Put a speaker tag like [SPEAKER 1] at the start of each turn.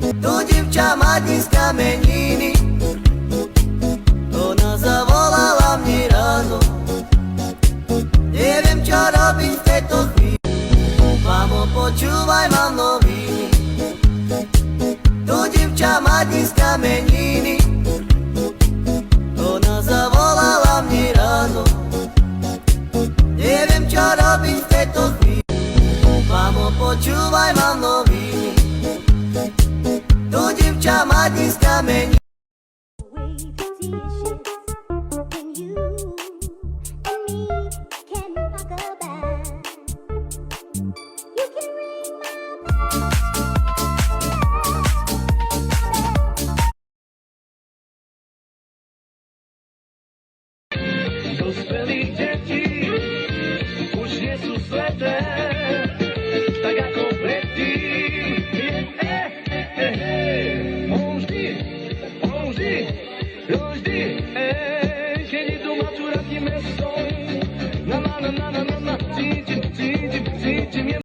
[SPEAKER 1] Tu dівча матінська меніни, вона заволала мені рано. Не вім, що робить в тето хвилі. Мамо, почувай, мам, новини. Tu дівча матінська меніни, вона заволала мені рано. Не вім, що робить в тето хвилі. Мамо, почувай, мам, новини. Tu дівча матінська меніни.
[SPEAKER 2] Dospelých detí už nie sú sveté, tak ako predtým. Vždy, keď idú mačúrati mestom, na, cítim